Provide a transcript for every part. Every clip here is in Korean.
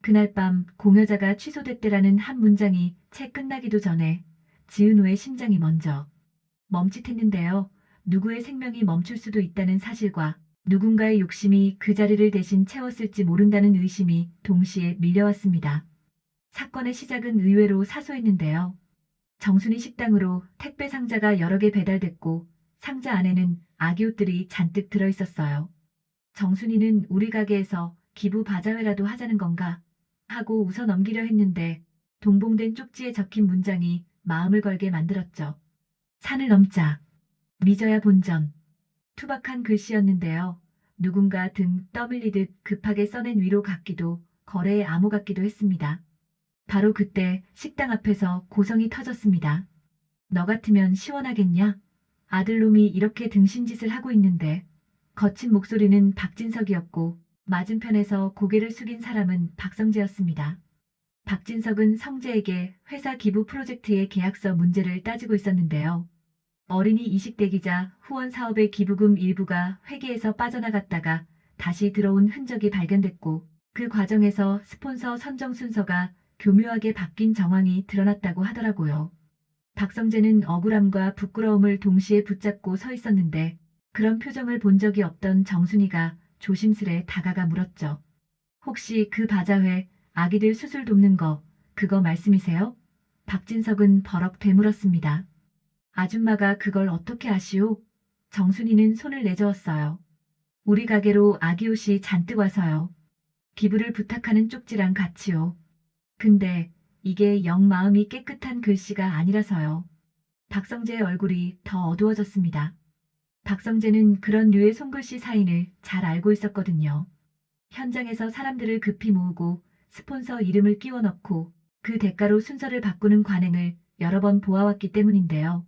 그날 밤 공여자가 취소됐대라는 한 문장이 채 끝나기도 전에 지은호의 심장이 먼저 멈칫했는데요. 누구의 생명이 멈출 수도 있다는 사실과 누군가의 욕심이 그 자리를 대신 채웠을지 모른다는 의심이 동시에 밀려왔습니다. 사건의 시작은 의외로 사소했는데요. 정순이 식당으로 택배 상자가 여러 개 배달됐고 상자 안에는 아기 옷들이 잔뜩 들어있었어요. 정순이는 우리 가게에서 기부 바자회라도 하자는 건가 하고 웃어 넘기려 했는데 동봉된 쪽지에 적힌 문장이 마음을 걸게 만들었죠. 산을 넘자. 미져야 본전. 투박한 글씨였는데요. 누군가 등 떠밀리듯 급하게 써낸 위로 같기도 거래의 암호 같기도 했습니다. 바로 그때 식당 앞에서 고성이 터졌습니다. 너 같으면 시원하겠냐? 아들놈이 이렇게 등신짓을 하고 있는데. 거친 목소리는 박진석이었고 맞은편에서 고개를 숙인 사람은 박성재였습니다. 박진석은 성재에게 회사 기부 프로젝트의 계약서 문제를 따지고 있었는데요. 어린이 이식되기자 후원 사업의 기부금 일부가 회계에서 빠져나갔다가 다시 들어온 흔적이 발견됐고 그 과정에서 스폰서 선정 순서가 교묘하게 바뀐 정황이 드러났다고 하더라고요. 박성재는 억울함과 부끄러움을 동시에 붙잡고 서 있었는데 그런 표정을 본 적이 없던 정순이가 조심스레 다가가 물었죠. 혹시 그 바자회 아기들 수술 돕는 거 그거 말씀이세요? 박진석은 버럭 되물었습니다. 아줌마가 그걸 어떻게 아시오? 정순이는 손을 내저었어요. 우리 가게로 아기 옷이 잔뜩 와서요. 기부를 부탁하는 쪽지랑 같이요. 근데 이게 영 마음이 깨끗한 글씨가 아니라서요. 박성재의 얼굴이 더 어두워졌습니다. 박성재는 그런 류의 손글씨 사인을 잘 알고 있었거든요. 현장에서 사람들을 급히 모으고 스폰서 이름을 끼워 넣고 그 대가로 순서를 바꾸는 관행을 여러 번 보아왔기 때문인데요.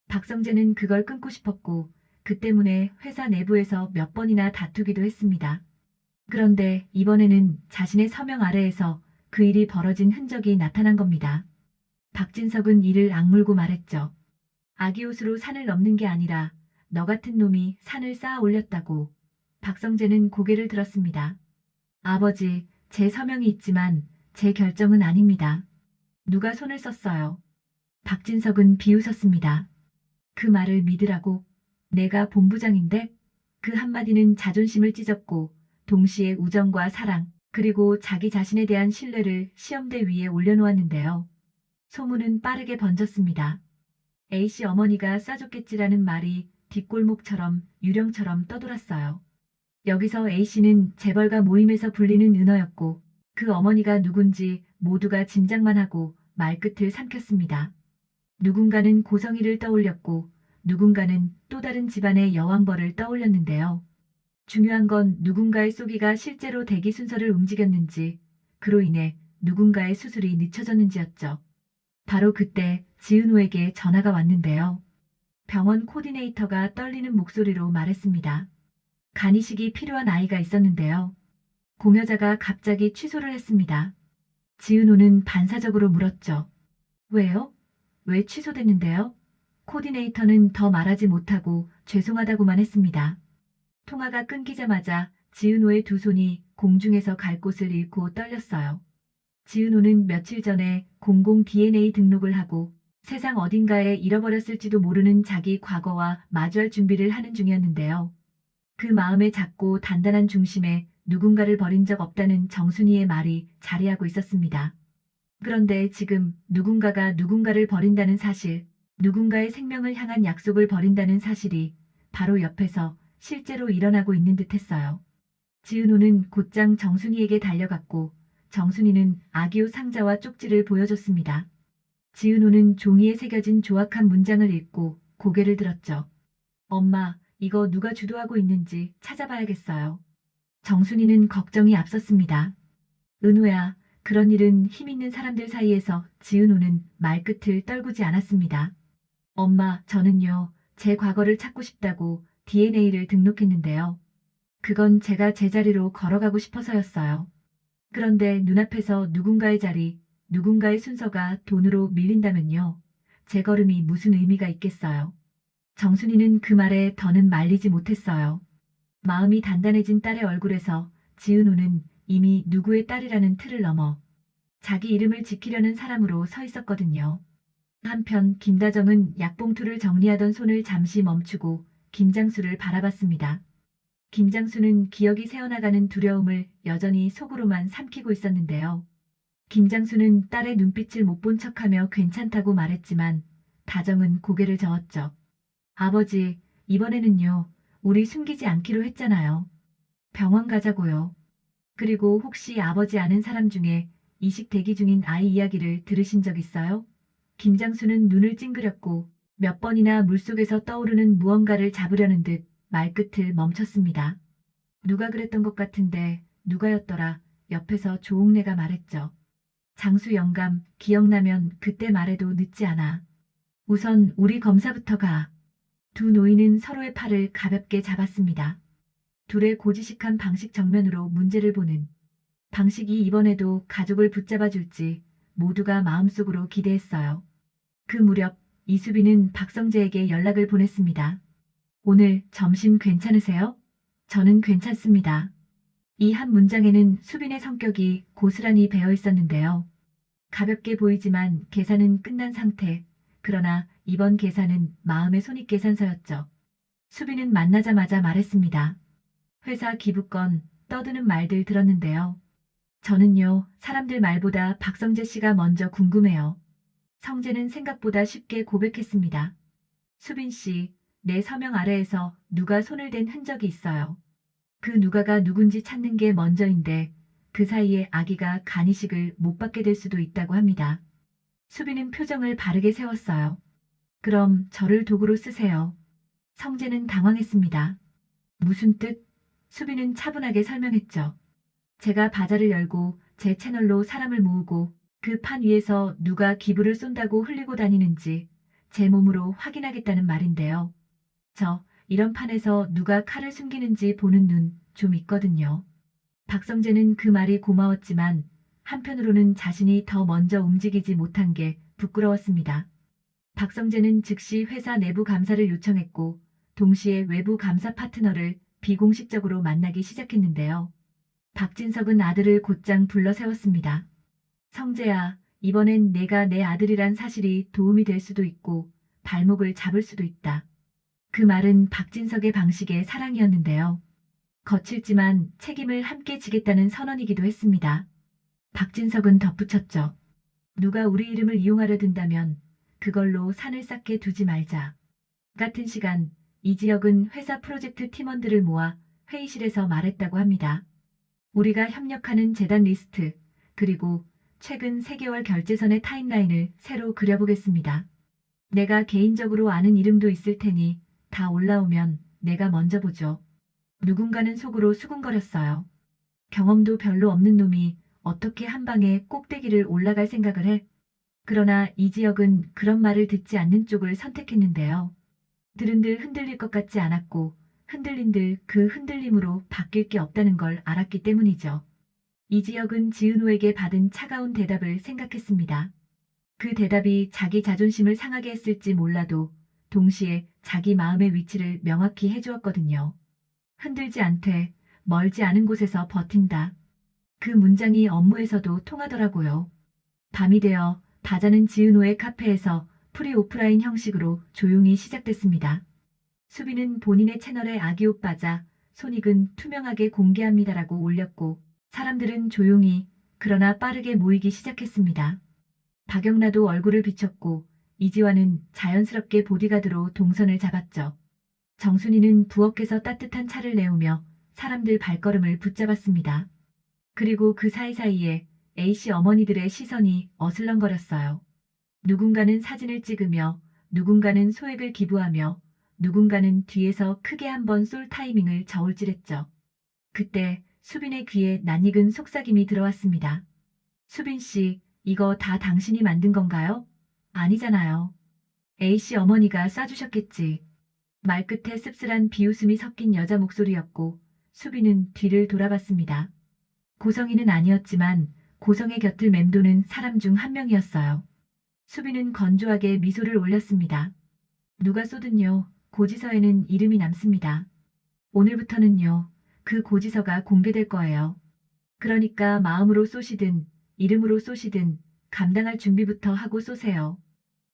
박성재는 그걸 끊고 싶었고 그 때문에 회사 내부에서 몇 번이나 다투기도 했습니다. 그런데 이번에는 자신의 서명 아래에서 그 일이 벌어진 흔적이 나타난 겁니다. 박진석은 이를 악물고 말했죠. 아기 옷으로 산을 넘는 게 아니라 너 같은 놈이 산을 쌓아 올렸다고. 박성재는 고개를 들었습니다. 아버지, 제 서명이 있지만 제 결정은 아닙니다. 누가 손을 썼어요. 박진석은 비웃었습니다. 그 말을 믿으라고. 내가 본부장인데? 그 한마디는 자존심을 찢었고 동시에 우정과 사랑 그리고 자기 자신에 대한 신뢰를 시험대 위에 올려놓았는데요. 소문은 빠르게 번졌습니다. A씨 어머니가 싸줬겠지라는 말이 뒷골목처럼 유령처럼 떠돌았어요. 여기서 A씨는 재벌가 모임에서 불리는 은어였고 그 어머니가 누군지 모두가 짐작만 하고 말끝을 삼켰습니다. 누군가는 고성이를 떠올렸고 누군가는 또 다른 집안의 여왕벌을 떠올렸는데요. 중요한 건 누군가의 쏘기가 실제로 대기 순서를 움직였는지 그로 인해 누군가의 수술이 늦춰졌는지였죠. 바로 그때 지은호에게 전화가 왔는데요. 병원 코디네이터가 떨리는 목소리로 말했습니다. 간이식이 필요한 아이가 있었는데요. 공여자가 갑자기 취소를 했습니다. 지은호는 반사적으로 물었죠. 왜요? 왜 취소됐는데요? 코디네이터는 더 말하지 못하고 죄송하다고만 했습니다. 통화가 끊기자마자 지은호의 두 손이 공중에서 갈 곳을 잃고 떨렸어요. 지은호는 며칠 전에 공공 DNA 등록을 하고 세상 어딘가에 잃어버렸을지도 모르는 자기 과거와 마주할 준비를 하는 중이었는데요. 그 마음의 작고 단단한 중심에 누군가를 버린 적 없다는 정순이의 말이 자리하고 있었습니다. 그런데 지금 누군가가 누군가를 버린다는 사실, 누군가의 생명을 향한 약속을 버린다는 사실이 바로 옆에서 실제로 일어나고 있는 듯했어요. 지은호는 곧장 정순이에게 달려갔고 정순이는 아기옷 상자와 쪽지를 보여줬습니다. 지은호는 종이에 새겨진 조악한 문장을 읽고 고개를 들었죠. 엄마, 이거 누가 주도하고 있는지 찾아봐야겠어요. 정순이는 걱정이 앞섰습니다. 은호야, 그런 일은 힘 있는 사람들 사이에서. 지은호는 말끝을 떨구지 않았습니다. 엄마, 저는요, 제 과거를 찾고 싶다고 DNA를 등록했는데요. 그건 제가 제자리로 걸어가고 싶어서였어요. 그런데 눈앞에서 누군가의 자리, 누군가의 순서가 돈으로 밀린다면요. 제 걸음이 무슨 의미가 있겠어요. 정순이는 그 말에 더는 말리지 못했어요. 마음이 단단해진 딸의 얼굴에서 지은호는 이미 누구의 딸이라는 틀을 넘어 자기 이름을 지키려는 사람으로 서 있었거든요. 한편 김다정은 약봉투를 정리하던 손을 잠시 멈추고 김장수를 바라봤습니다. 김장수는 기억이 새어나가는 두려움을 여전히 속으로만 삼키고 있었는데요. 김장수는 딸의 눈빛을 못 본 척하며 괜찮다고 말했지만 다정은 고개를 저었죠. 아버지, 이번에는요, 우리 숨기지 않기로 했잖아요. 병원 가자고요. 그리고 혹시 아버지 아는 사람 중에 이식 대기 중인 아이 이야기를 들으신 적 있어요? 김장수는 눈을 찡그렸고 몇 번이나 물속에서 떠오르는 무언가를 잡으려는 듯 말끝을 멈췄습니다. 누가 그랬던 것 같은데 누가였더라. 옆에서 조옥래가 말했죠. 장수 영감, 기억나면 그때 말해도 늦지 않아. 우선 우리 검사부터 가. 두 노인은 서로의 팔을 가볍게 잡았습니다. 둘의 고지식한 방식 정면으로 문제를 보는 방식이 이번에도 가족을 붙잡아 줄지 모두가 마음속으로 기대했어요. 그 무렵 이수빈은 박성재에게 연락을 보냈습니다. 오늘 점심 괜찮으세요? 저는 괜찮습니다. 이 한 문장에는 수빈의 성격이 고스란히 배어 있었는데요. 가볍게 보이지만 계산은 끝난 상태. 그러나 이번 계산은 마음의 손익계산서였죠. 수빈은 만나자마자 말했습니다. 회사 기부건 떠드는 말들 들었는데요. 저는요, 사람들 말보다 박성재 씨가 먼저 궁금해요. 성재는 생각보다 쉽게 고백했습니다. 수빈 씨, 내 서명 아래에서 누가 손을 댄 흔적이 있어요. 그 누가가 누군지 찾는 게 먼저인데 그 사이에 아기가 간이식을 못 받게 될 수도 있다고 합니다. 수빈은 표정을 바르게 세웠어요. 그럼 저를 도구로 쓰세요. 성재는 당황했습니다. 무슨 뜻? 수빈은 차분하게 설명했죠. 제가 바자를 열고 제 채널로 사람을 모으고 그 판 위에서 누가 기부를 쏜다고 흘리고 다니는지 제 몸으로 확인하겠다는 말인데요. 이런 판에서 누가 칼을 숨기는지 보는 눈 좀 있거든요. 박성재는 그 말이 고마웠지만 한편으로는 자신이 더 먼저 움직이지 못한 게 부끄러웠습니다. 박성재는 즉시 회사 내부 감사를 요청했고 동시에 외부 감사 파트너를 비공식적으로 만나기 시작했는데요. 박진석은 아들을 곧장 불러 세웠습니다. 성재야, 이번엔 내가 내 아들이란 사실이 도움이 될 수도 있고 발목을 잡을 수도 있다. 그 말은 박진석의 방식의 사랑이었는데요. 거칠지만 책임을 함께 지겠다는 선언이기도 했습니다. 박진석은 덧붙였죠. 누가 우리 이름을 이용하려 든다면 그걸로 산을 쌓게 두지 말자. 같은 시간 이지혁은 회사 프로젝트 팀원들을 모아 회의실에서 말했다고 합니다. 우리가 협력하는 재단 리스트, 그리고 최근 3개월 결제선의 타임라인을 새로 그려보겠습니다. 내가 개인적으로 아는 이름도 있을 테니 다 올라오면 내가 먼저 보죠. 누군가는 속으로 수군거렸어요. 경험도 별로 없는 놈이 어떻게 한 방에 꼭대기를 올라갈 생각을 해? 그러나 이지혁은 그런 말을 듣지 않는 쪽을 선택했는데요. 들은들 흔들릴 것 같지 않았고 흔들린들 그 흔들림으로 바뀔 게 없다는 걸 알았기 때문이죠. 이지혁은 지은호에게 받은 차가운 대답을 생각했습니다. 그 대답이 자기 자존심을 상하게 했을지 몰라도 동시에 자기 마음의 위치를 명확히 해주었거든요. 흔들지 않되 멀지 않은 곳에서 버틴다. 그 문장이 업무에서도 통하더라고요. 밤이 되어 바자는 지은호의 카페에서 프리 오프라인 형식으로 조용히 시작됐습니다. 수빈은 본인의 채널에 아기옷 바자, 손익은 투명하게 공개합니다라고 올렸고 사람들은 조용히 그러나 빠르게 모이기 시작했습니다. 박영라도 얼굴을 비췄고 이지화는 자연스럽게 보디가드로 동선을 잡았죠. 정순이는 부엌에서 따뜻한 차를 내오며 사람들 발걸음을 붙잡았습니다. 그리고 그 사이사이에 A씨 어머니들의 시선이 어슬렁거렸어요. 누군가는 사진을 찍으며 누군가는 소액을 기부하며 누군가는 뒤에서 크게 한번 쏠 타이밍을 저울질했죠. 그때 수빈의 귀에 낯익은 속삭임이 들어왔습니다. 수빈 씨, 이거 다 당신이 만든 건가요? 아니잖아요. A씨 어머니가 쏴주셨겠지. 말끝에 씁쓸한 비웃음이 섞인 여자 목소리였고 수빈은 뒤를 돌아봤습니다. 고성이는 아니었지만 고성의 곁을 맴도는 사람 중 한 명이었어요. 수빈은 건조하게 미소를 올렸습니다. 누가 쏘든요. 고지서에는 이름이 남습니다. 오늘부터는요. 그 고지서가 공개될 거예요. 그러니까 마음으로 쏘시든 이름으로 쏘시든 감당할 준비부터 하고 쏘세요.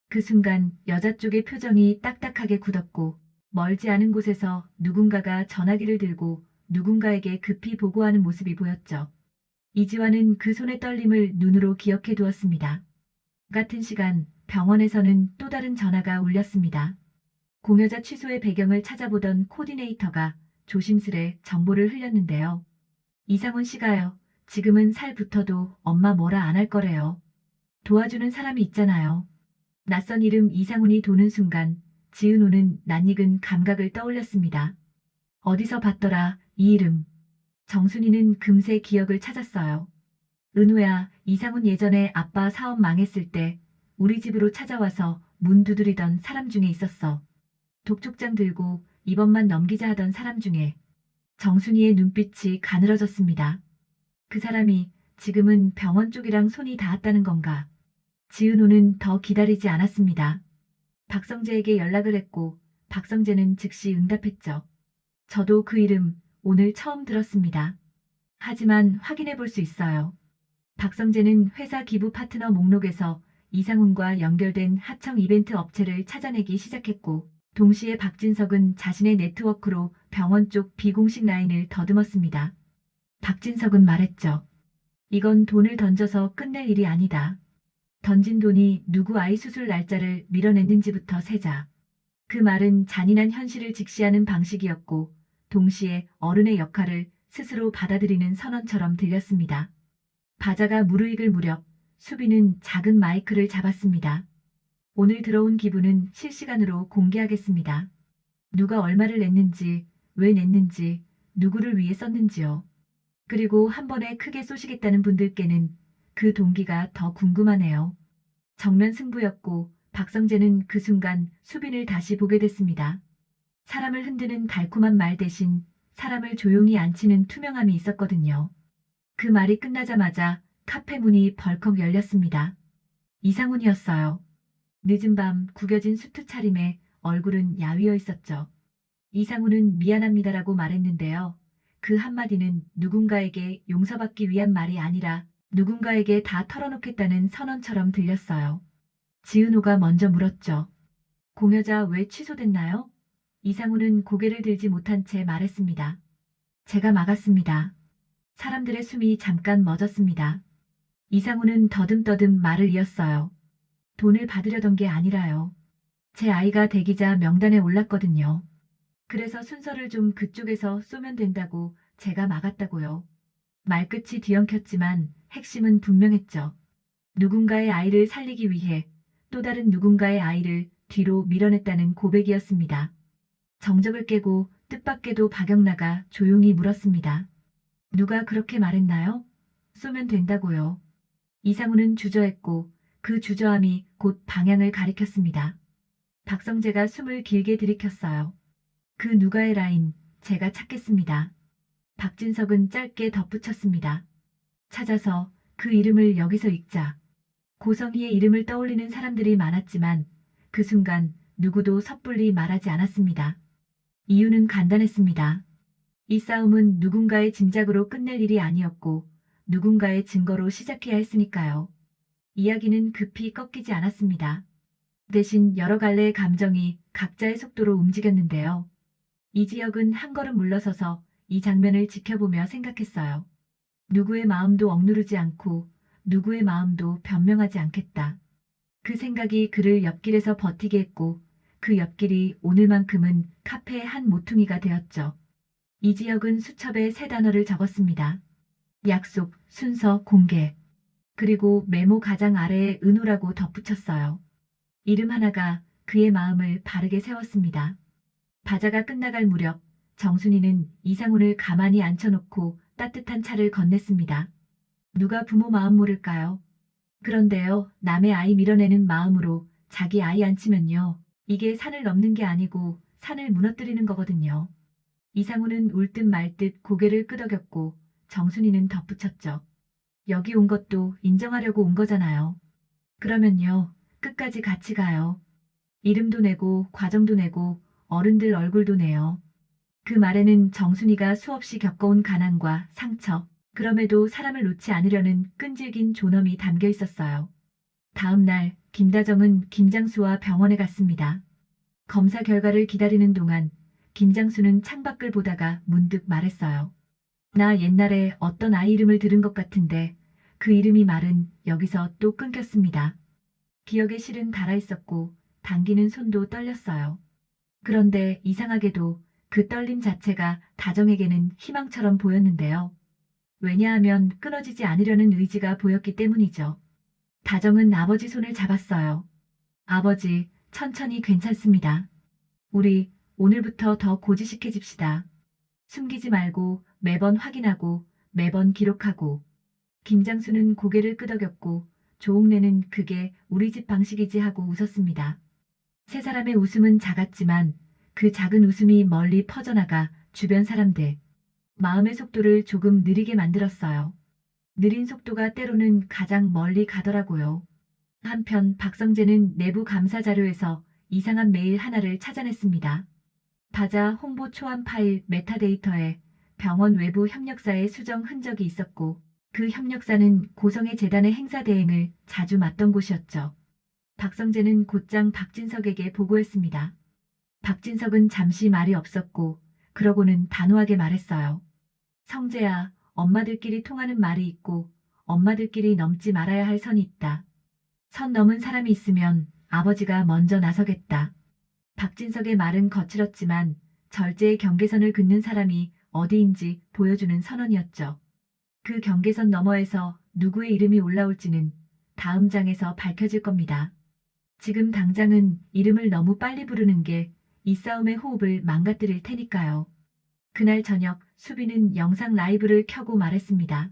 그 순간 여자 쪽의 표정이 딱딱하게 굳었고 멀지 않은 곳에서 누군가가 전화기를 들고 누군가에게 급히 보고하는 모습이 보였죠. 이지화는 그 손의 떨림을 눈으로 기억해 두었습니다. 같은 시간 병원에서는 또 다른 전화가 울렸습니다. 공여자 취소의 배경을 찾아보던 코디네이터가 조심스레 정보를 흘렸는데요. 이상훈 씨가요. 지금은 살 붙어도 엄마 뭐라 안 할 거래요. 도와주는 사람이 있잖아요. 낯선 이름 이상훈이 도는 순간 지은호는 낯익은 감각을 떠올렸습니다. 어디서 봤더라 이 이름. 정순이는 금세 기억을 찾았어요. 은호야, 이상훈 예전에 아빠 사업 망했을 때 우리 집으로 찾아와서 문 두드리던 사람 중에 있었어. 독촉장 들고 이번만 넘기자 하던 사람 중에. 정순이의 눈빛이 가늘어졌습니다. 그 사람이 지금은 병원 쪽이랑 손이 닿았다는 건가. 지은호는 더 기다리지 않았습니다. 박성재에게 연락을 했고 박성재는 즉시 응답했죠. 저도 그 이름 오늘 처음 들었습니다. 하지만 확인해 볼 수 있어요. 박성재는 회사 기부 파트너 목록에서 이상훈과 연결된 하청 이벤트 업체를 찾아내기 시작했고 동시에 박진석은 자신의 네트워크로 병원 쪽 비공식 라인을 더듬었습니다. 박진석은 말했죠. 이건 돈을 던져서 끝낼 일이 아니다. 던진 돈이 누구 아이 수술 날짜를 밀어냈는지부터 세자. 그 말은 잔인한 현실을 직시하는 방식이었고 동시에 어른의 역할을 스스로 받아들이는 선언처럼 들렸습니다. 바자가 무르익을 무렵 수비는 작은 마이크를 잡았습니다. 오늘 들어온 기부는 실시간으로 공개하겠습니다. 누가 얼마를 냈는지, 왜 냈는지, 누구를 위해 썼는지요. 그리고 한 번에 크게 쏘시겠다는 분들께는 그 동기가 더 궁금하네요. 정면 승부였고 박성재는 그 순간 수빈을 다시 보게 됐습니다. 사람을 흔드는 달콤한 말 대신 사람을 조용히 앉히는 투명함이 있었거든요. 그 말이 끝나자마자 카페 문이 벌컥 열렸습니다. 이상훈이었어요. 늦은 밤 구겨진 수트 차림에 얼굴은 야위어 있었죠. 이상훈은 미안합니다라고 말했는데요. 그 한마디는 누군가에게 용서받기 위한 말이 아니라 누군가에게 다 털어놓겠다는 선언처럼 들렸어요. 지은호가 먼저 물었죠. 공여자 왜 취소됐나요? 이상훈은 고개를 들지 못한 채 말했습니다. 제가 막았습니다. 사람들의 숨이 잠깐 멎었습니다. 이상훈은 더듬더듬 말을 이었어요. 돈을 받으려던 게 아니라요. 제 아이가 대기자 명단에 올랐거든요. 그래서 순서를 좀 그쪽에서 쏘면 된다고 제가 막았다고요. 말끝이 뒤엉켰지만 핵심은 분명했죠. 누군가의 아이를 살리기 위해 또 다른 누군가의 아이를 뒤로 밀어냈다는 고백이었습니다. 정적을 깨고 뜻밖에도 박영나가 조용히 물었습니다. 누가 그렇게 말했나요? 쏘면 된다고요. 이상훈은 주저했고 그 주저함이 곧 방향을 가리켰습니다. 박성재가 숨을 길게 들이켰어요. 그 누가의 라인 제가 찾겠습니다. 박진석은 짧게 덧붙였습니다. 찾아서 그 이름을 여기서 읽자. 고성희의 이름을 떠올리는 사람들이 많았지만 그 순간 누구도 섣불리 말하지 않았습니다. 이유는 간단했습니다. 이 싸움은 누군가의 짐작으로 끝낼 일이 아니었고 누군가의 증거로 시작해야 했으니까요. 이야기는 급히 꺾이지 않았습니다. 대신 여러 갈래의 감정이 각자의 속도로 움직였는데요. 이지혁은 한 걸음 물러서서 이 장면을 지켜보며 생각했어요. 누구의 마음도 억누르지 않고 누구의 마음도 변명하지 않겠다. 그 생각이 그를 옆길에서 버티게 했고 그 옆길이 오늘만큼은 카페의 한 모퉁이가 되었죠. 이지혁은 수첩에 세 단어를 적었습니다. 약속, 순서, 공개. 그리고 메모 가장 아래에 은호라고 덧붙였어요. 이름 하나가 그의 마음을 바르게 세웠습니다. 바자가 끝나갈 무렵 정순이는 이상훈을 가만히 앉혀놓고 따뜻한 차를 건넸습니다. 누가 부모 마음 모를까요? 그런데요, 남의 아이 밀어내는 마음으로 자기 아이 앉히면요. 이게 산을 넘는 게 아니고 산을 무너뜨리는 거거든요. 이상훈은 울 듯 말 듯 고개를 끄덕였고 정순이는 덧붙였죠. 여기 온 것도 인정하려고 온 거잖아요. 그러면요, 끝까지 같이 가요. 이름도 내고 과정도 내고 어른들 얼굴도 내요. 그 말에는 정순이가 수없이 겪어온 가난과 상처, 그럼에도 사람을 놓지 않으려는 끈질긴 존엄이 담겨 있었어요. 다음 날 김다정은 김장수와 병원에 갔습니다. 검사 결과를 기다리는 동안 김장수는 창밖을 보다가 문득 말했어요. 나 옛날에 어떤 아이 이름을 들은 것 같은데 그 이름이 말은 여기서 또 끊겼습니다. 기억에 실은 달아있었고 당기는 손도 떨렸어요. 그런데 이상하게도 그 떨림 자체가 다정에게는 희망처럼 보였는데요. 왜냐하면 끊어지지 않으려는 의지가 보였기 때문이죠. 다정은 아버지 손을 잡았어요. 아버지, 천천히 괜찮습니다. 우리 오늘부터 더 고지식해집시다. 숨기지 말고 매번 확인하고 매번 기록하고. 김장수는 고개를 끄덕였고 조옥래는 그게 우리 집 방식이지 하고 웃었습니다. 세 사람의 웃음은 작았지만 그 작은 웃음이 멀리 퍼져나가 주변 사람들 마음의 속도를 조금 느리게 만들었어요. 느린 속도가 때로는 가장 멀리 가더라고요. 한편 박성재는 내부 감사 자료에서 이상한 메일 하나를 찾아냈습니다. 바자 홍보 초안 파일 메타데이터에 병원 외부 협력사의 수정 흔적이 있었고 그 협력사는 고성의 재단의 행사 대행을 자주 맡던 곳이었죠. 박성재는 곧장 박진석에게 보고했습니다. 박진석은 잠시 말이 없었고 그러고는 단호하게 말했어요. 성재야, 엄마들끼리 통하는 말이 있고 엄마들끼리 넘지 말아야 할 선이 있다. 선 넘은 사람이 있으면 아버지가 먼저 나서겠다. 박진석의 말은 거칠었지만 절제의 경계선을 긋는 사람이 어디인지 보여주는 선언이었죠. 그 경계선 너머에서 누구의 이름이 올라올지는 다음 장에서 밝혀질 겁니다. 지금 당장은 이름을 너무 빨리 부르는 게 이 싸움의 호흡을 망가뜨릴 테니까요. 그날 저녁 수빈은 영상 라이브를 켜고 말했습니다.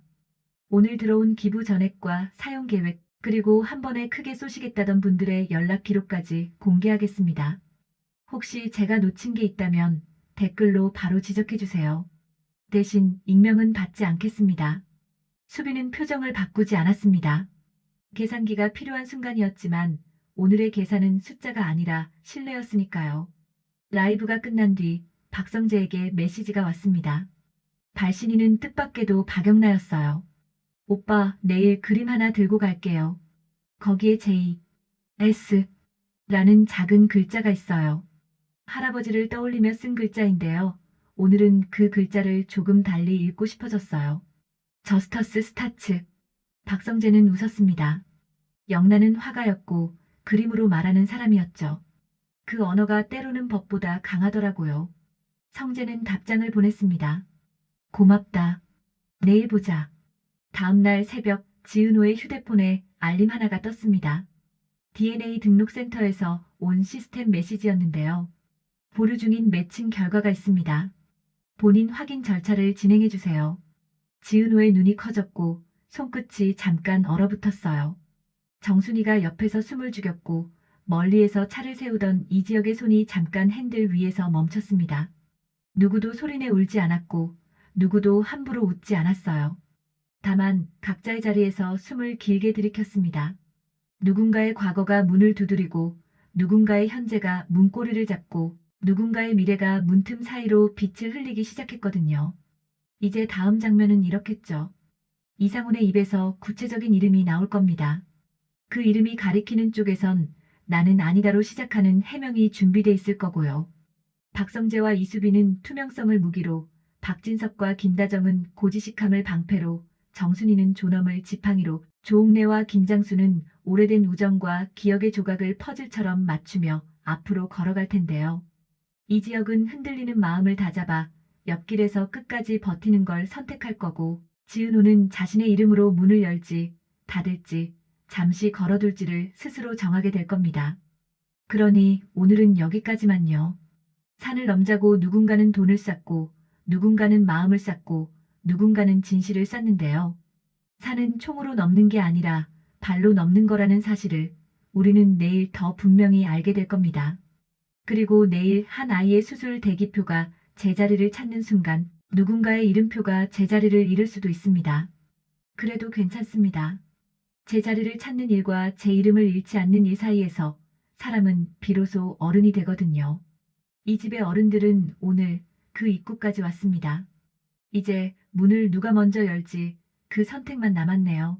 오늘 들어온 기부 전액과 사용 계획 그리고 한 번에 크게 쏘시겠다던 분들의 연락 기록까지 공개하겠습니다. 혹시 제가 놓친 게 있다면 댓글로 바로 지적해 주세요. 대신 익명은 받지 않겠습니다. 수빈은 표정을 바꾸지 않았습니다. 계산기가 필요한 순간이었지만 오늘의 계산은 숫자가 아니라 신뢰였으니까요. 라이브가 끝난 뒤 박성재에게 메시지가 왔습니다. 발신인은 뜻밖에도 박영나였어요. 오빠, 내일 그림 하나 들고 갈게요. 거기에 J.S. 라는 작은 글자가 있어요. 할아버지를 떠올리며 쓴 글자인데요. 오늘은 그 글자를 조금 달리 읽고 싶어졌어요. 저스터스 스타츠. 박성재는 웃었습니다. 영란은 화가였고 그림으로 말하는 사람이었죠. 그 언어가 때로는 법보다 강하더라고요. 성재는 답장을 보냈습니다. 고맙다. 내일 보자. 다음 날 새벽 지은호의 휴대폰에 알림 하나가 떴습니다. DNA 등록센터에서 온 시스템 메시지였는데요. 보류 중인 매칭 결과가 있습니다. 본인 확인 절차를 진행해 주세요. 지은호의 눈이 커졌고 손끝이 잠깐 얼어붙었어요. 정순이가 옆에서 숨을 죽였고 멀리에서 차를 세우던 이지혁의 손이 잠깐 핸들 위에서 멈췄습니다. 누구도 소리내 울지 않았고 누구도 함부로 웃지 않았어요. 다만 각자의 자리에서 숨을 길게 들이켰습니다. 누군가의 과거가 문을 두드리고 누군가의 현재가 문고리를 잡고 누군가의 미래가 문틈 사이로 빛을 흘리기 시작했거든요. 이제 다음 장면은 이렇겠죠. 이상훈의 입에서 구체적인 이름이 나올 겁니다. 그 이름이 가리키는 쪽에선 나는 아니다로 시작하는 해명이 준비돼 있을 거고요. 박성재와 이수빈은 투명성을 무기로, 박진석과 김다정은 고지식함을 방패로, 정순이는 존엄을 지팡이로, 조옥래와 김장수는 오래된 우정과 기억의 조각을 퍼즐처럼 맞추며 앞으로 걸어갈 텐데요. 이지혁은 흔들리는 마음을 다잡아 옆길에서 끝까지 버티는 걸 선택할 거고, 지은호는 자신의 이름으로 문을 열지, 닫을지, 잠시 걸어둘지를 스스로 정하게 될 겁니다. 그러니 오늘은 여기까지만요. 산을 넘자고 누군가는 돈을 쌓고 누군가는 마음을 쌓고 누군가는 진실을 쌓는데요. 산은 총으로 넘는 게 아니라 발로 넘는 거라는 사실을 우리는 내일 더 분명히 알게 될 겁니다. 그리고 내일 한 아이의 수술 대기표가 제자리를 찾는 순간 누군가의 이름표가 제자리를 잃을 수도 있습니다. 그래도 괜찮습니다. 제자리를 찾는 일과 제 이름을 잃지 않는 일 사이에서 사람은 비로소 어른이 되거든요. 이 집의 어른들은 오늘 그 입구까지 왔습니다. 이제 문을 누가 먼저 열지 그 선택만 남았네요.